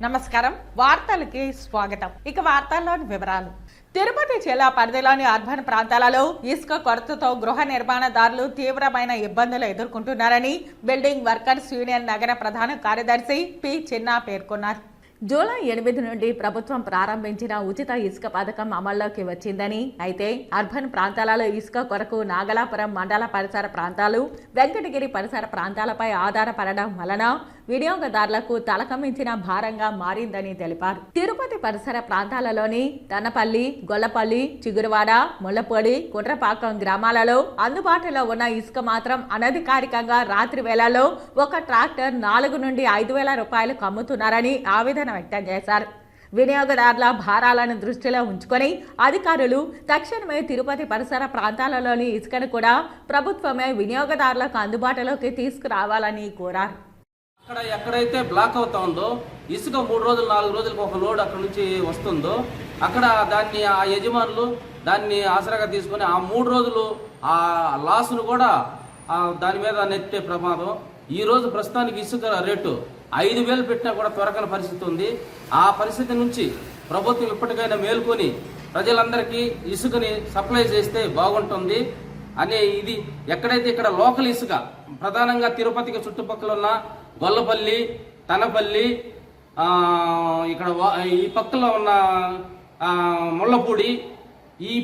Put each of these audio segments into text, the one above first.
నమస్కారం వార్తలకి స్వాగతం. ఇక వార్తల్లోని వివరాలు. తిరుపతి జిల్లా పరిధిలోని అర్బన్ ప్రాంతాలలో ఇసుక కొరతతో గృహ నిర్మాణదారులు తీవ్రమైన ఇబ్బందులు ఎదుర్కొంటున్నారని బిల్డింగ్ వర్కర్స్ యూనియన్ నగర ప్రధాన కార్యదర్శి పి చిన్నా పేర్కొన్నారు. జూలై 8 నుండి ప్రభుత్వం ప్రారంభించిన ఉచిత ఇసుక పథకం అమల్లోకి వచ్చిందని, అయితే అర్బన్ ప్రాంతాలలో ఇసుక కొరకు నాగలాపురం మండల పరిసర ప్రాంతాలు, వెంకటగిరి పరిసర ప్రాంతాలపై ఆధారపడడం వలన వినియోగదారులకు తలకమించిన భారంగా మారిందని తెలిపారు. తిరుపతి పరిసర ప్రాంతాలలోని తనపల్లి, గొల్లపల్లి, చిగురువాడ, ముళ్లపొడి, కుట్రపాకం గ్రామాలలో అందుబాటులో ఉన్న ఇసుక మాత్రం అనధికారికంగా రాత్రి వేళల్లో ఒక ట్రాక్టర్ 4 నుండి 5,000 రూపాయలకు అమ్ముతున్నారని ఆవేదన వ్యక్తం చేశారు. వినియోగదారుల భారాలను దృష్టిలో ఉంచుకొని అధికారులు తక్షణమే తిరుపతి పరిసర ప్రాంతాలలోని ఇసుకను కూడా ప్రభుత్వమే వినియోగదారులకు అందుబాటులోకి తీసుకురావాలని కోరారు. అక్కడ ఎక్కడైతే బ్లాక్ అవుతా ఉందో ఇసుక 3 రోజులు 4 రోజులకు ఒక లోడ్ అక్కడ నుంచి వస్తుందో అక్కడ దాన్ని ఆ యజమానులు దాన్ని ఆసరాగా తీసుకొని ఆ 3 రోజులు ఆ లాస్ను కూడా దాని మీద నెట్టే ప్రమాదం. ఈరోజు ప్రస్తుతానికి ఇసుక రేటు 5,000 పెట్టినా కూడా త్వరకన పరిస్థితి ఉంది. ఆ పరిస్థితి నుంచి ప్రభుత్వం ఇప్పటికైనా మేల్కొని ప్రజలందరికీ ఇసుకని సప్లై చేస్తే బాగుంటుంది అనే ఇది. ఎక్కడైతే ఇక్కడ లోకల్ ఇసుక ప్రధానంగా తిరుపతికి చుట్టుపక్కల ఉన్న గొల్లపల్లి, తనపల్లి, ఇక్కడ ఈ పక్కలో ఉన్న ముళ్లపూడి ఈ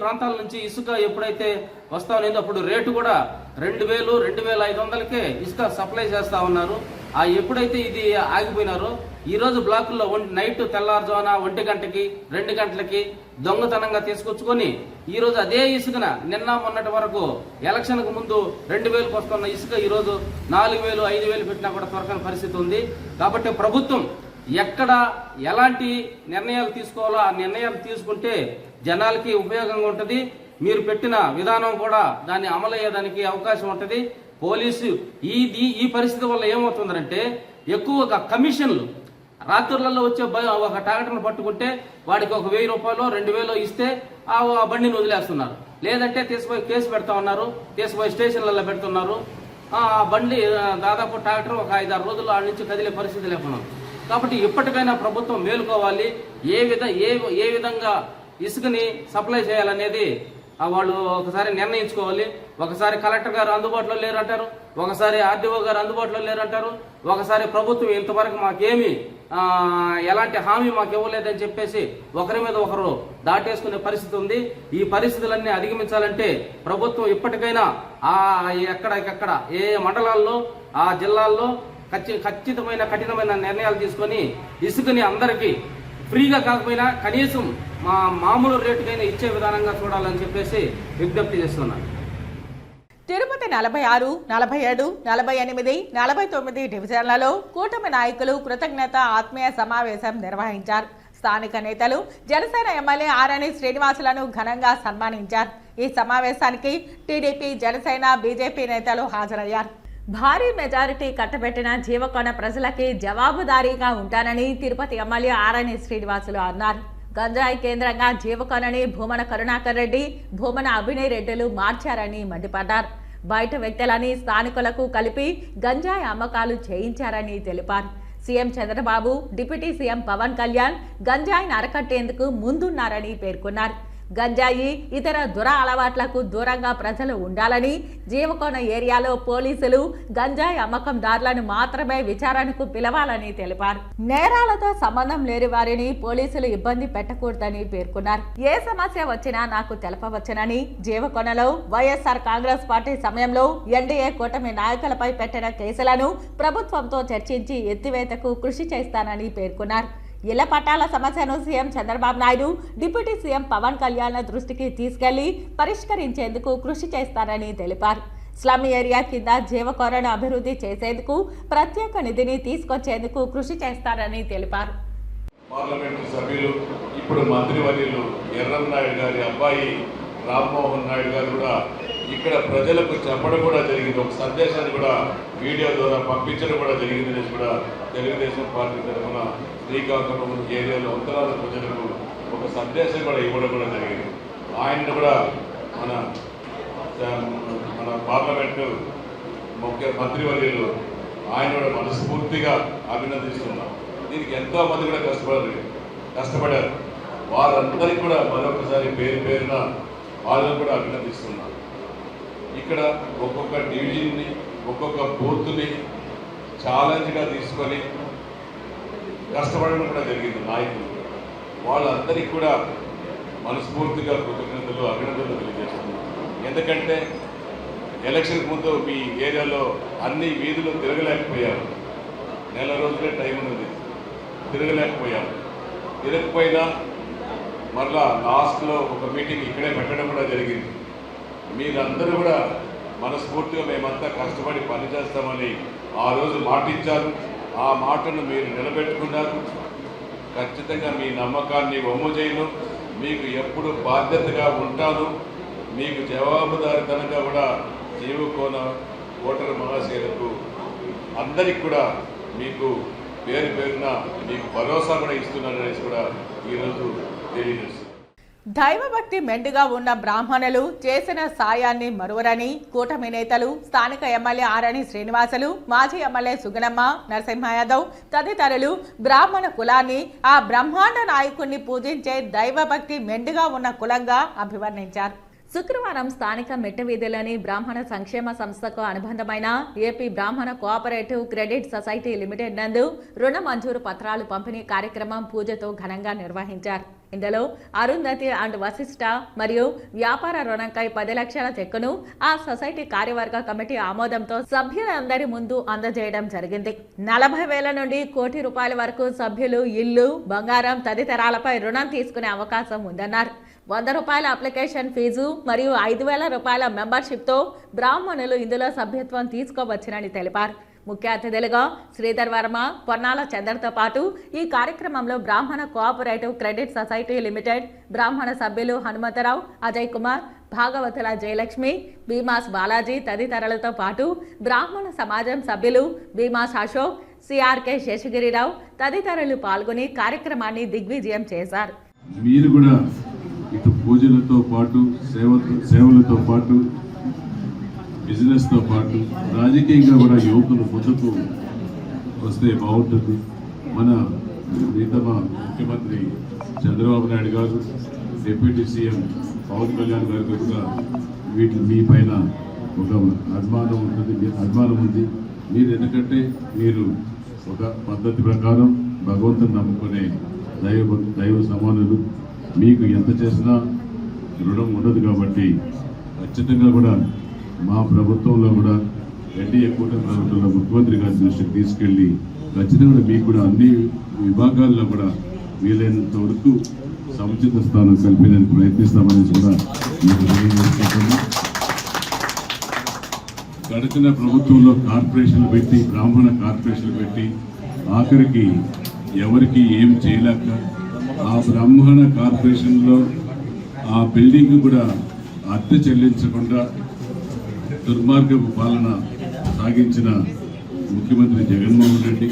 ప్రాంతాల నుంచి ఇసుక ఎప్పుడైతే వస్తా ఉన్నదో అప్పుడు రేటు కూడా 2,000, 2,500కే ఇసుక సప్లై చేస్తా ఉన్నారు. ఎప్పుడైతే ఇది ఆగిపోయినారో ఈరోజు బ్లాకుల్లో నైట్ తెల్లారుజామున 1 గంటకి 2 గంటలకి దొంగతనంగా తీసుకొచ్చుకొని ఈరోజు అదే ఇసుకన నిన్న మొన్నటి వరకు ఎలక్షన్కు ముందు 2,000కు వస్తున్న ఇసుక ఈరోజు 4,000, 5,000 పెట్టినా కూడా త్వరకని పరిస్థితి ఉంది. కాబట్టి ప్రభుత్వం ఎక్కడ ఎలాంటి నిర్ణయాలు తీసుకోవాలో ఆ నిర్ణయాలు తీసుకుంటే జనాలకి ఉపయోగంగా ఉంటుంది. మీరు పెట్టిన విధానం కూడా దాన్ని అమలయ్యేదానికి అవకాశం ఉంటుంది. పోలీసు ఈ పరిస్థితి వల్ల ఏమవుతుందంటే ఎక్కువగా కమిషన్లు రాత్రులలో వచ్చే ఒక ట్రాక్టర్ను పట్టుకుంటే వాడికి ఒక 1,000 రూపాయలు 2,000 ఇస్తే ఆ బండిని వదిలేస్తున్నారు. లేదంటే తీసుకుపోయి కేసు పెడతా ఉన్నారు, తీసుకుపోయి స్టేషన్లలో పెడుతున్నారు. ఆ బండి దాదాపు ట్రాక్టర్ ఒక 5-6 రోజులు ఆ నుంచి కదిలే పరిస్థితి లేకున్నాం. కాబట్టి ఇప్పటికైనా ప్రభుత్వం మేలుకోవాలి. ఏ విధంగా ఇసుకని సప్లై చేయాలనేది వాళ్ళు ఒకసారి నిర్ణయించుకోవాలి. ఒకసారి కలెక్టర్ గారు అందుబాటులో లేరంటారు, ఒకసారి ఆర్డీఓ గారు అందుబాటులో లేరంటారు, ఒకసారి ప్రభుత్వం ఇంతవరకు మాకేమి ఎలాంటి హామీ మాకు ఇవ్వలేదని చెప్పేసి ఒకరి మీద ఒకరు దాటేసుకునే పరిస్థితి ఉంది. ఈ పరిస్థితులన్నీ అధిగమించాలంటే ప్రభుత్వం ఇప్పటికైనా ఎక్కడికెక్కడ ఏ మండలాల్లో ఆ జిల్లాల్లో ఖచ్చితమైన కఠినమైన నిర్ణయాలు తీసుకొని ఇసుకని అందరికీ ఫ్రీగా కాకపోయినా కనీసం మామూలు రేటుకైనా ఇచ్చే విధానంగా చూడాలని చెప్పేసి విజ్ఞప్తి చేస్తున్నాను. తిరుపతి 46, 47, 48, 49 డివిజన్లలో కూటమి నాయకులు కృతజ్ఞత ఆత్మీయ సమావేశం నిర్వహించారు. స్థానిక నేతలు జనసేన ఎమ్మెల్యే ఆరణి శ్రీనివాసులను ఘనంగా సన్మానించారు. ఈ సమావేశానికి టీడీపీ, జనసేన, బీజేపీ నేతలు హాజరయ్యారు. భారీ మెజారిటీ కట్టబెట్టిన జీవకోణ ప్రజలకి జవాబుదారీగా ఉంటానని తిరుపతి ఎమ్మెల్యే ఆరణి శ్రీనివాసులు అన్నారు. గంజాయి కేంద్రంగా జీవకోణని భూమన కరుణాకర్ రెడ్డి, భూమన అభినయ్ రెడ్డిలు మార్చారని మండిపడ్డారు. బయట వ్యక్తులని స్థానికులకు కలిపి గంజాయి అమ్మకాలు చేయించారని తెలిపారు. CM Chandrababu, deputy CM Pawan Kalyan గంజాయిని అరకట్టేందుకు ముందున్నారని పేర్కొన్నారు. గంజాయి ఇతర దుర అలవాట్లకు దూరంగా ప్రజలు ఉండాలని, జీవకోణ ఏరియాలో పోలీసులు గంజాయి అమ్మకందారులను మాత్రమే విచారణకు పిలవాలని తెలిపారు. నేరాలతో సంబంధం లేని వారిని పోలీసులు ఇబ్బంది పెట్టకూడదని పేర్కొన్నారు. ఏ సమస్య వచ్చినా నాకు తెలపవచ్చునని, జీవకోణలో వైఎస్ఆర్ కాంగ్రెస్ పార్టీ సమయంలో ఎన్డీఏ కూటమి నాయకులపై పెట్టిన కేసులను ప్రభుత్వంతో చర్చించి ఎత్తివేతకు కృషి చేస్తానని పేర్కొన్నారు. ఇళ్ల పట్టాల సమస్యను CM Chandrababu Naidu, deputy CM Pawan Kalyan దృష్టికి తీసుకెళ్లి పరిష్కరించేందుకు కృషి చేస్తారని తెలిపారు. స్లమ్ ఏరియా కింద జీవకోణను అభివృద్ధి చేసేందుకు ప్రత్యేక నిధిని తీసుకొచ్చేందుకు కృషి చేస్తారని తెలిపారు. పార్లమెంటు సభ్యులు ఇప్పుడు మంత్రివర్యులు ఎర్రన్నాయుడు గారి అబ్బాయి రామ్మోహన్ నాయుడు గారు కూడా ఇక్కడ ప్రజలకు చెప్పడం కూడా జరిగింది. ఒక సందేశాన్ని కూడా వీడియో ద్వారా పంపించడం కూడా జరిగింది. కూడా తెలుగుదేశం పార్టీ తరఫున శ్రీకాకుళం ఏరియాలో ఉత్తరాంధ్ర ప్రజలకు ఒక సందేశం కూడా ఇవ్వడం కూడా జరిగింది. ఆయన్ని కూడా మన పార్లమెంటు ముఖ్య మంత్రివర్యులు ఆయన కూడా మనస్ఫూర్తిగా అభినందిస్తున్నాం. దీనికి ఎంతో మంది కూడా కష్టపడారు. వారందరికీ కూడా మరొకసారి పేరు పేరున వాళ్ళని కూడా అభినందిస్తున్నాను. ఇక్కడ ఒక్కొక్క డివిజన్ని ఒక్కొక్క బూత్ని ఛాలెంజ్గా తీసుకొని కష్టపడడం కూడా జరిగింది నాయకులు. వాళ్ళందరికీ కూడా మనస్ఫూర్తిగా కృతజ్ఞతలు అభినందనలు తెలియజేస్తున్నాను. ఎందుకంటే ఎలక్షన్ ముందు మీ ఏరియాలో అన్ని వీధులు తిరగలేకపోయారు. నెల రోజులే టైం ఉన్నది, తిరగకపోయినా మరలా లాస్ట్లో ఒక మీటింగ్ ఇక్కడే పెట్టడం కూడా జరిగింది. మీరందరూ కూడా మనస్ఫూర్తిగా మేమంతా కష్టపడి పనిచేస్తామని ఆ రోజు మాటిచ్చారు. ఆ మాటను మీరు నిలబెట్టుకున్నారు. ఖచ్చితంగా మీ నమ్మకాన్ని వమ్ము చేయను. మీకు ఎప్పుడు బాధ్యతగా ఉంటాను. మీకు జవాబుదారితనంగా కూడా జీవకోన ఓటరు మహాశయులకు అందరికి కూడా మీకు పేరు పేరున మీకు భరోసా కూడా ఇస్తున్నారనేసి కూడా ఈరోజు తెలియజేస్తుంది. దైవభక్తి మెండుగా ఉన్న బ్రాహ్మణులు చేసిన సాయాన్ని మరువరని కూటమి నేతలు, స్థానిక ఎమ్మెల్యే ఆరణి శ్రీనివాసులు, మాజీ ఎమ్మెల్యే సుగనమ్మ, నరసింహ యాదవ్ తదితరులు బ్రాహ్మణ కులాన్ని ఆ బ్రహ్మాండ నాయకుణ్ణి పూజించే దైవభక్తి మెండుగా ఉన్న కులంగా అభివర్ణించారు. శుక్రవారం స్థానిక మెట్టవీధిలోని బ్రాహ్మణ సంక్షేమ సంస్థకు అనుబంధమైన ఏపీ బ్రాహ్మణ కోఆపరేటివ్ క్రెడిట్ సొసైటీ లిమిటెడ్ నందు రుణ మంజూరు పత్రాలు పంపిణీ కార్యక్రమం పూజతో ఘనంగా నిర్వహించారు. ఇందులో అరుంధతి అండ్ వశిష్ట మరియు వ్యాపార రుణంకై 10 లక్షల చెక్కును ఆ సొసైటీ కార్యవర్గ కమిటీ ఆమోదంతో సభ్యులందరి ముందు అందజేయడం జరిగింది. 40,000 నుండి ₹1 కోటి వరకు సభ్యులు ఇల్లు, బంగారం తదితరాలపై రుణం తీసుకునే అవకాశం ఉందన్నారు. ₹100 అప్లికేషన్ ఫీజు మరియు ₹5,000 మెంబర్షిప్తో బ్రాహ్మణులు ఇందులో సభ్యత్వం తీసుకోవచ్చునని తెలిపారు. ముఖ్య అతిథులుగా శ్రీధర్ వర్మ, పొన్నాల చంద్రతో పాటు ఈ కార్యక్రమంలో బ్రాహ్మణ కోఆపరేటివ్ క్రెడిట్ సొసైటీ లిమిటెడ్ బ్రాహ్మణ సభ్యులు హనుమంతరావు, అజయ్ కుమార్, భాగవతుల జయలక్ష్మి, భీమాస్ బాలాజీ తదితరులతో పాటు బ్రాహ్మణ సమాజం సభ్యులు భీమాస్ అశోక్, సిఆర్కే శేషగిరిరావు తదితరులు పాల్గొని కార్యక్రమాన్ని దిగ్విజయం చేశారు. మీరు కూడా ఇటు పూజలతో పాటు సేవలతో పాటు బిజినెస్తో పాటు రాజకీయంగా కూడా యువకులు ముందుకు వస్తే బాగుంటుంది. మన ప్రీతమ ముఖ్యమంత్రి చంద్రబాబు నాయుడు గారు, డిప్యూటీ సీఎం పవన్ కళ్యాణ్ గారు కూడా మీ పైన ఒక అభిమానం ఉంది. మీరు ఎందుకంటే మీరు ఒక పద్ధతి ప్రకారం భగవంతుని నమ్ముకునే దైవ సమానులు. మీకు ఎంత చేసినా రుణం ఉండదు కాబట్టి ఖచ్చితంగా కూడా మా ప్రభుత్వంలో కూడా ఎన్డీఏ కూటమి ప్రభుత్వంలో ముఖ్యమంత్రి గారి దృష్టికి తీసుకెళ్ళి ఖచ్చితంగా మీకు కూడా అన్ని విభాగాల్లో కూడా వీలైనంత వరకు సముచిత స్థానం కల్పించడానికి ప్రయత్నిస్తామనేసి కూడా మీకు తెలియజేస్తున్నాను. గడిచిన ప్రభుత్వంలో కార్పొరేషన్లు పెట్టి, బ్రాహ్మణ కార్పొరేషన్లు పెట్టి ఆఖరికి ఎవరికి ఏం చేయలేక ఆ బ్రాహ్మణ కార్పొరేషన్లో ఆ బిల్డింగ్ కూడా అద్దె చెల్లించకుండా దుర్మార్గపు పాలన సాగించిన ముఖ్యమంత్రి జగన్మోహన్ రెడ్డి.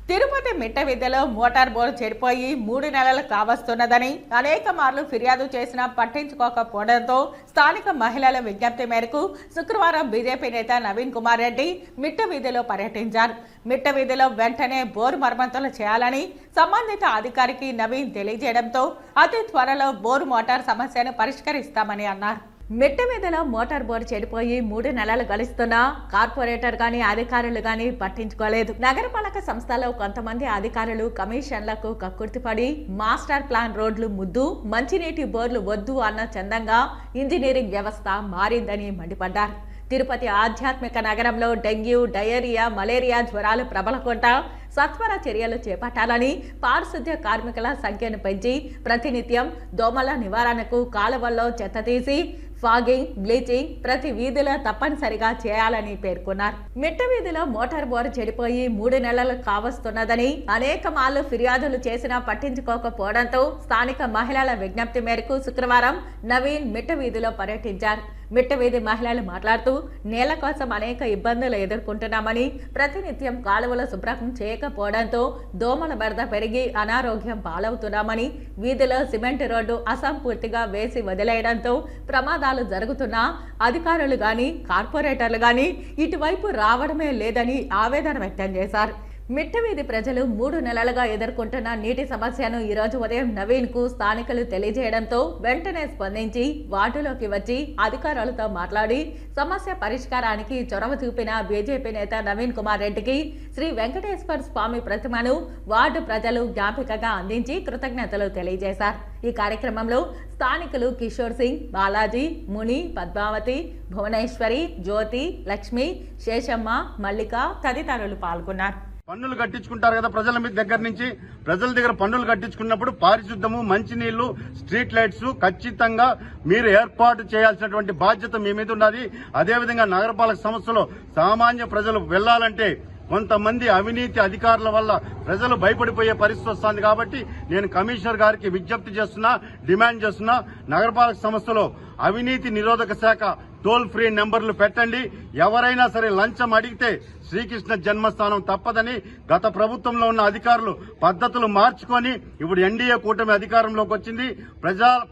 తిరుపతి మిట్టవిద్యలో మోటార్ బోర్డు చెడిపోయి 3 నెలలు కావస్తున్నదని అనేక మార్లు ఫిర్యాదు చేసినా పట్టించుకోకపోవడంతో స్థానిక మహిళల విజ్ఞప్తి మేరకు శుక్రవారం బీజేపీ నేత నవీన్ కుమార్ రెడ్డి మిట్టవీధిలో పర్యటించారు. మిట్టవీధిలో వెంటనే బోరు మరమ్మతులు చేయాలని సంబంధిత అధికారికి నవీన్ తెలియజేయడంతో అతి త్వరలో బోరు మోటార్ సమస్యను పరిష్కరిస్తామని అన్నారు. మిట్టవీధిలో మోటార్ బోర్డు చెడిపోయి 3 నెలలు గడుస్తున్నా కార్పొరేటర్ గాని అధికారులు గాని పట్టించుకోలేదు. నగరపాలక సంస్థలో కొంతమంది అధికారులు కమిషన్లకు కక్కుర్తిపడి మాస్టర్ ప్లాన్ రోడ్లు ముద్దు, మంచినీటి బోర్లు వద్దు అన్న చందంగా ఇంజనీరింగ్ వ్యవస్థ మారిందని మండిపడ్డారు. తిరుపతి ఆధ్యాత్మిక నగరంలో డెంగ్యూ, డయేరియా, మలేరియా జ్వరాలు ప్రబలకుండా సత్వర చర్యలు చేపట్టాలని, పారిశుద్ధ్య కార్మికుల సంఖ్యను పెంచి ప్రతినిత్యం దోమల నివారణకు కాలువల్లో చెత్త తీసి ఫాగింగ్, బ్లీచింగ్ ప్రతి వీధిలో తప్పనిసరిగా చేయాలని పేర్కొన్నారు. మిట్ట వీధిలో మోటార్ బోరు చెడిపోయి 3 నెలలు కావస్తున్నదని అనేక మార్లు ఫిర్యాదులు చేసినా పట్టించుకోకపోవడంతో స్థానిక మహిళల విజ్ఞప్తి మేరకు శుక్రవారం నవీన్ మిట్ట వీధిలో పర్యటించారు. మిట్టవీధి మహిళలు మాట్లాడుతూ నేల కోసం అనేక ఇబ్బందులు ఎదుర్కొంటున్నామని, ప్రతినిత్యం కాలువలు శుభ్రం చేయకపోవడంతో దోమల బెడద పెరిగి అనారోగ్యం పాలవుతున్నామని, వీధిలో సిమెంట్ రోడ్డు అసంపూర్తిగా వేసి వదిలేయడంతో ప్రమాదాలు జరుగుతున్నా అధికారులు గాని కార్పొరేటర్లు గాని ఇటువైపు రావడమే లేదని ఆవేదన వ్యక్తం చేశారు. మిట్టవీధి ప్రజలు 3 నెలలుగా ఎదుర్కొంటున్న నీటి సమస్యను ఈరోజు ఉదయం నవీన్ కు స్థానికులు తెలియజేయడంతో వెంటనే స్పందించి వార్డులోకి వచ్చి అధికారులతో మాట్లాడి సమస్య పరిష్కారానికి చొరవ చూపిన బీజేపీ నేత నవీన్ కుమార్ రెడ్డికి శ్రీ వెంకటేశ్వర స్వామి ప్రతిమను వార్డు ప్రజలు జ్ఞాపికగా అందించి కృతజ్ఞతలు తెలియజేశారు. ఈ కార్యక్రమంలో స్థానికులు కిషోర్ సింగ్, బాలాజీ, ముని, పద్మావతి, భువనేశ్వరి, జ్యోతి, లక్ష్మి, శేషమ్మ, మల్లిక తదితరులు పాల్గొన్నారు. పన్నులు కట్టించుకుంటారు కదా ప్రజల మీద దగ్గర నుంచి. ప్రజల దగ్గర పన్నులు కట్టించుకున్నప్పుడు పారిశుద్ధము, మంచినీళ్లు, స్ట్రీట్ లైట్స్ ఖచ్చితంగా మీరు ఏర్పాటు చేయాల్సినటువంటి బాధ్యత మీ మీద ఉన్నది. అదేవిధంగా నగరపాలక సంస్థలో సామాన్య ప్రజలు వెళ్లాలంటే కొంతమంది అవినీతి అధికారుల వల్ల ప్రజలు భయపడిపోయే పరిస్థితి వస్తుంది. కాబట్టి నేను కమిషనర్ గారికి విజ్ఞప్తి చేస్తున్నా, డిమాండ్ చేస్తున్నా, నగరపాలక సంస్థలో అవినీతి నిరోధక శాఖ టోల్ ఫ్రీ నెంబర్లు పెట్టండి. ఎవరైనా సరే లంచం అడిగితే శ్రీకృష్ణ జన్మస్థానం తప్పదని గత ప్రభుత్వంలో ఉన్న అధికారులు పద్ధతులు మార్చుకొని ఇప్పుడు ఎన్డీఏ కూటమి అధికారంలోకి వచ్చింది.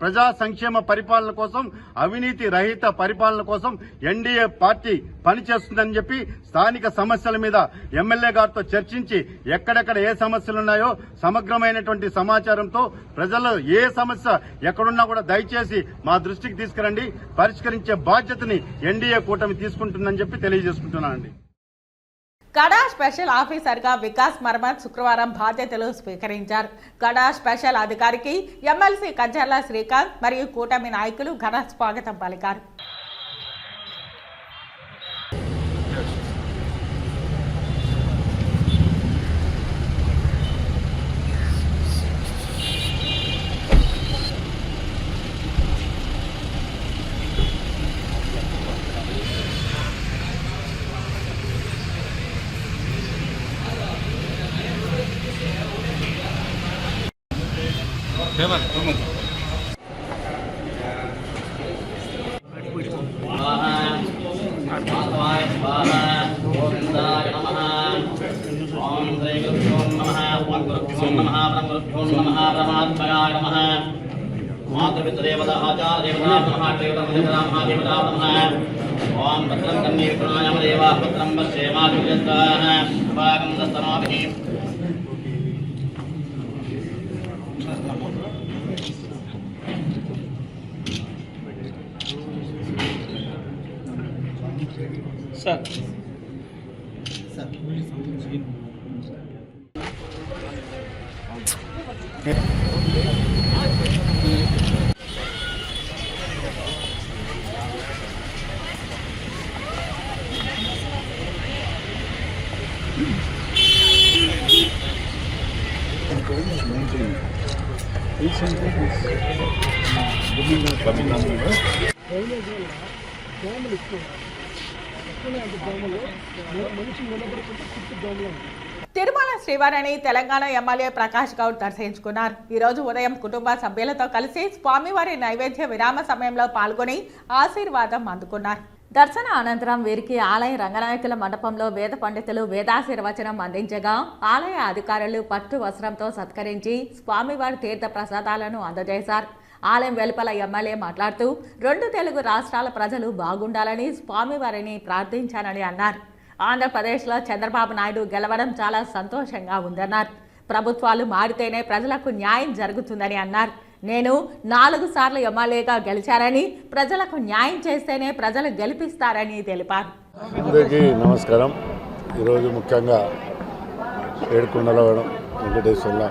ప్రజా సంక్షేమ పరిపాలన కోసం, అవినీతి రహిత పరిపాలన కోసం ఎన్డీఏ పార్టీ పనిచేస్తుందని చెప్పి స్థానిక సమస్యల మీద ఎమ్మెల్యే గారితో చర్చించి ఎక్కడెక్కడ ఏ సమస్యలున్నాయో సమగ్రమైనటువంటి సమాచారంతో ప్రజలు ఏ సమస్య ఎక్కడున్నా కూడా దయచేసి మా దృష్టికి తీసుకురండి. పరిష్కరించే బాధ్యతని ఎన్డీఏ కూటమి తీసుకుంటుందని చెప్పి తెలియజేసుకుంటున్నానండి. కడా స్పెషల్ ఆఫీసర్ గా వికాస్ మర్మత్ శుక్రవారం బాధ్యతలు స్వీకరించారు. కడా స్పెషల్ అధికారికి ఎమ్మెల్సీ కంచర్ల శ్రీకాంత్ మరియు కూటమి నాయకులు ఘన స్వాగతం పలికారు. మాతృపితృదేవత ఆచార్యదేవతా నమః దేవతా మహాదేవతా నమః. ఓం భద్రం కన్నే విష్ణుయామ దేవా భద్రం పశ్యేమాజుజత్తాః భాగం దస్తమాభిః. సార్ తిరుమల శ్రీవారిని తెలంగాణ ఎమ్మెల్యే ప్రకాష్ గౌడ్ దర్శించుకున్నారు. ఈ రోజు ఉదయం కుటుంబ సభ్యులతో కలిసి స్వామివారి నైవేద్య విరామ సమయంలో పాల్గొని ఆశీర్వాదం అందుకున్నారు. దర్శన అనంతరం వీరికి ఆలయ రంగనాయకుల మండపంలో వేద పండితులు వేదాశీర్వచనం అందించగా ఆలయ అధికారులు పట్టు వస్త్రంతో సత్కరించి స్వామివారి తీర్థ ప్రసాదాలను అందజేశారు. ఆలయం వెలుపల ఎమ్మెల్యే మాట్లాడుతూ 2 తెలుగు రాష్ట్రాల ప్రజలు బాగుండాలని స్వామివారిని ప్రార్థించానని అన్నారు. ఆంధ్రప్రదేశ్లో చంద్రబాబు నాయుడు గెలవడం చాలా సంతోషంగా ఉందన్నారు. ప్రభుత్వాలు మారితేనే ప్రజలకు న్యాయం జరుగుతుందని అన్నారు. నేను 4 సార్లు ఎమ్మెల్యేగా గెలిచారని, ప్రజలకు న్యాయం చేస్తేనే ప్రజలు గెలిపిస్తారని తెలిపారు. అందరికీ నమస్కారం. ఈరోజు ముఖ్యంగా ఏడుకొండలవాడ వెంకటేశ్వర్ల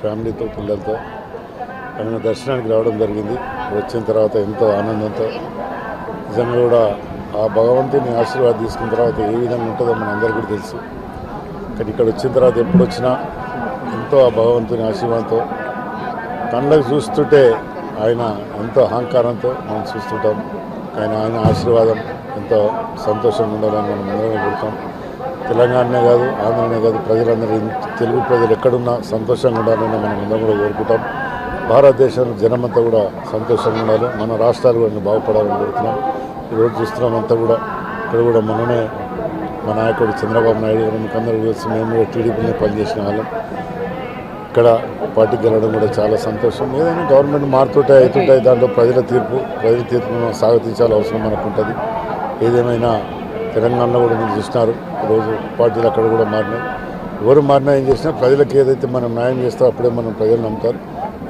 ఫ్యామిలీతో పిల్లలతో ఆయన దర్శనానికి రావడం జరిగింది. వచ్చిన తర్వాత ఎంతో ఆనందంతో నిజంగా కూడా ఆ భగవంతుని ఆశీర్వాదం తీసుకున్న తర్వాత ఏ విధంగా ఉంటుందో మన అందరికీ కూడా తెలుసు. కానీ ఇక్కడ వచ్చిన తర్వాత ఎప్పుడు వచ్చినా ఎంతో ఆ భగవంతుని ఆశీర్వాదంతో కళ్ళకు చూస్తుంటే ఆయన ఎంతో అహంకారంతో మనం చూస్తుంటాం. కానీ ఆయన ఆశీర్వాదం ఎంతో సంతోషంగా ఉండాలని మనం అందరం కోరుతాం. తెలంగాణనే కాదు, ఆంధ్రనే కాదు, ప్రజలందరూ తెలుగు ప్రజలు ఎక్కడున్నా సంతోషంగా ఉండాలని మనం అందరం కూడా కోరుకుంటాం. భారతదేశం జనమంతా కూడా సంతోషంగా ఉండాలి, మన రాష్ట్రాలు కూడా బాగుపడాలని కోరుతున్నాం. ఈరోజు చూస్తున్నాం అంతా కూడా ఇక్కడ కూడా మననే మా నాయకుడు చంద్రబాబు నాయుడు గారు మనకందరూ కలిసి మేము కూడా టీడీపీని పనిచేసిన వాళ్ళం. ఇక్కడ పార్టీకి వెళ్ళడం కూడా చాలా సంతోషం. ఏదైనా గవర్నమెంట్ మారుతుంటాయి అవుతుంటాయి, దాంట్లో ప్రజల తీర్పును స్వాగతించాల్సిన అవసరం మనకు ఉంటుంది. ఏదేమైనా తెలంగాణలో కూడా మీరు చూస్తున్నారు, ఈరోజు పార్టీలు అక్కడ కూడా మారినాయి. ఎవరు మారినా ఏం చేసినా ప్రజలకు ఏదైతే మనం న్యాయం చేస్తామో అప్పుడే మనం ప్రజలు నమ్ముతారు.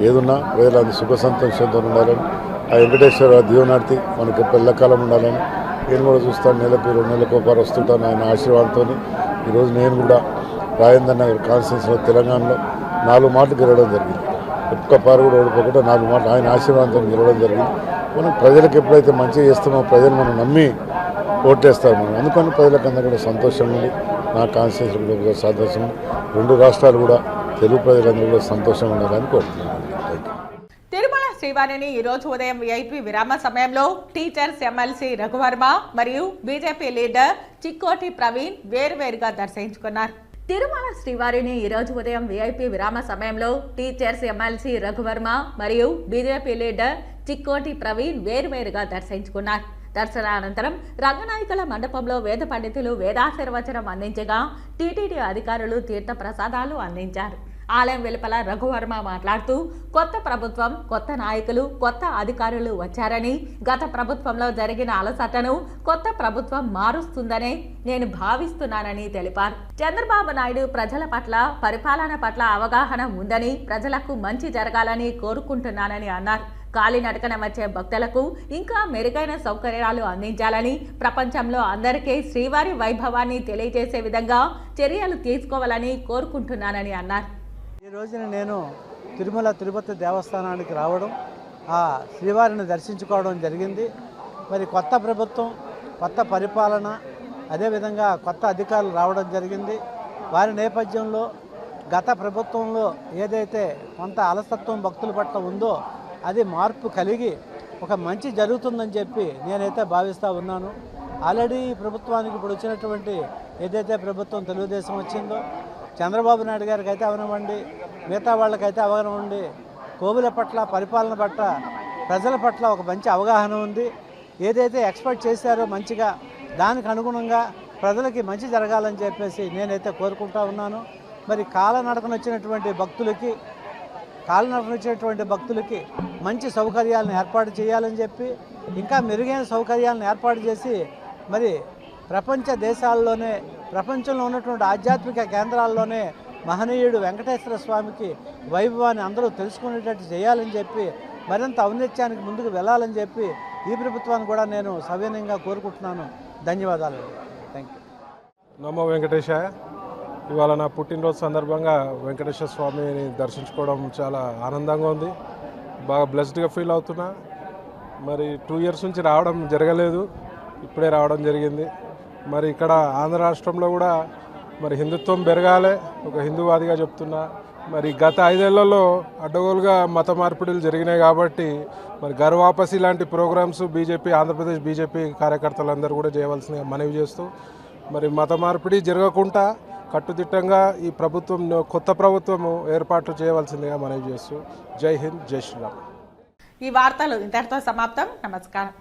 ఏదున్నా ప్రజలు అంత సుఖ సంతోషంతో ఉండాలని ఆ వెంకటేశ్వర దీవనార్తి మనకి పెళ్ళకాలం ఉండాలని నేను కూడా చూస్తాను. నెలకు 2 నెలలకు ఒకసారి వస్తుంటాను ఆయన ఆశీర్వాదంతో. ఈరోజు నేను కూడా రాజేంద్ర నగర్ కాన్స్టిట్యూన్సీలో తెలంగాణలో 4 మాటలు గెలవడం జరిగింది. ఒక్క పారు కూడా ఓడిపోకుండా 4 మాటలు ఆయన ఆశీర్వాదంతో గెలవడం జరిగింది. మనం ప్రజలకు ఎప్పుడైతే మంచిగా చేస్తామో ప్రజలు మనం నమ్మి ఓటేస్తారు. మనం అందుకని ప్రజలకు అందరూ కూడా సంతోషం ఉంది. నా కాన్స్టిట్యూన్సీ కూడా సంతోషం. 2 రాష్ట్రాలు కూడా తెలుగు ప్రజలందరూ కూడా సంతోషంగా ఉండాలని కోరుతున్నాను. తిరుమల శ్రీవారిని ఈ రోజు ఉదయం విఐపి విరామ సమయంలో టీచర్స్ ఎమ్మెల్సీ రఘువర్మ మరియు బీజేపీ లీడర్ చిక్కోటి ప్రవీణ్ వేరువేరుగా దర్శించుకున్నారు. తిరుమల శ్రీవారిని ఈ రోజు ఉదయం విఐపి విరామ సమయంలో టీచర్స్ ఎమ్మెల్సీ రఘువర్మ మరియు బీజేపీ లీడర్ చిక్కోటి ప్రవీణ్ వేరువేరుగా దర్శించుకున్నారు. దర్శనానంతరం రంగనాయకుల మండపంలో వేద పండితులు వేదాశీర్వచనం అందించగా టీటీడీ అధికారులు తీర్థ ప్రసాదాలు అందించారు. ఆలయం వెలుపల రఘువర్మ మాట్లాడుతూ కొత్త ప్రభుత్వం, కొత్త నాయకులు, కొత్త అధికారులు వచ్చారని, గత ప్రభుత్వంలో జరిగిన అలసటను కొత్త ప్రభుత్వం మారుస్తుందనే నేను భావిస్తున్నానని తెలిపారు. చంద్రబాబు నాయుడు ప్రజల పట్ల, పరిపాలన పట్ల అవగాహన ఉందని, ప్రజలకు మంచి జరగాలని కోరుకుంటున్నానని అన్నారు. కాలినడకన వచ్చే భక్తులకు ఇంకా మెరుగైన సౌకర్యాలు అందించాలని, ప్రపంచంలో అందరికీ శ్రీవారి వైభవాన్ని తెలియజేసే విధంగా చర్యలు తీసుకోవాలని కోరుకుంటున్నానని అన్నారు. ఈ రోజున నేను తిరుపతి దేవస్థానానికి రావడం, ఆ శ్రీవారిని దర్శించుకోవడం జరిగింది. మరి కొత్త ప్రభుత్వం, కొత్త పరిపాలన, అదేవిధంగా కొత్త అధికారులు రావడం జరిగింది. వారి నేపథ్యంలో గత ప్రభుత్వంలో ఏదైతే కొంత అలసత్వం భక్తుల పట్ల ఉందో అది మార్పు కలిగి ఒక మంచి జరుగుతుందని చెప్పి నేనైతే భావిస్తూ ఉన్నాను. ఆల్రెడీ ఈ ప్రభుత్వానికి ఇప్పుడు వచ్చినటువంటి ఏదైతే ప్రభుత్వం తెలుగుదేశం వచ్చిందో, చంద్రబాబు నాయుడు గారికి అయితే అవనివ్వండి, మిగతా వాళ్ళకైతే అవగాహన ఉండి కోవిల పట్ల, పరిపాలన పట్ల, ప్రజల పట్ల ఒక మంచి అవగాహన ఉంది. ఏదైతే ఎక్స్పెక్ట్ చేశారో మంచిగా దానికి అనుగుణంగా ప్రజలకి మంచి జరగాలని చెప్పేసి నేనైతే కోరుకుంటా ఉన్నాను. మరి కాలనడకన వచ్చినటువంటి భక్తులకి మంచి సౌకర్యాలను ఏర్పాటు చేయాలని చెప్పి, ఇంకా మెరుగైన సౌకర్యాలను ఏర్పాటు చేసి మరి ప్రపంచ దేశాల్లోనే, ప్రపంచంలో ఉన్నటువంటి ఆధ్యాత్మిక కేంద్రాల్లోనే మహనీయుడు వెంకటేశ్వర స్వామికి వైభవాన్ని అందరూ తెలుసుకునేటట్టు చేయాలని చెప్పి, మరింత ఔన్నత్యానికి ముందుకు వెళ్ళాలని చెప్పి ఈ ప్రభుత్వాన్ని కూడా నేను సవినయంగా కోరుకుంటున్నాను. ధన్యవాదాలు. Thank you. నమో వెంకటేశాయ. ఇవాళ నా పుట్టినరోజు సందర్భంగా వెంకటేశ్వర స్వామిని దర్శించుకోవడం చాలా ఆనందంగా ఉంది. బాగా బ్లెస్డ్గా ఫీల్ అవుతున్నా. మరి 2 years నుంచి రావడం జరగలేదు, ఇప్పుడే రావడం జరిగింది. మరి ఇక్కడ ఆంధ్ర రాష్ట్రంలో కూడా మరి హిందుత్వం పెరగాలి, ఒక హిందూవాదిగా చెప్తున్నా. మరి గత 5 ఏళ్లలో అడ్డగోలుగా మత మార్పిడులు జరిగినాయి కాబట్టి మరి గర్వాపసి లాంటి ప్రోగ్రామ్స్ ఆంధ్రప్రదేశ్ బీజేపీ కార్యకర్తలందరూ కూడా చేయవలసిన మనవి చేస్తూ, మరి మత మార్పిడి జరగకుండా కట్టుదిట్టంగా ఈ ప్రభుత్వం, కొత్త ప్రభుత్వం ఏర్పాటు చేయవలసిందిగా మనవి చేస్తూ జై హింద్, జై శ్రీరామ్. ఈ వార్తలు ఇంతటితో సమాప్తం. నమస్కారం.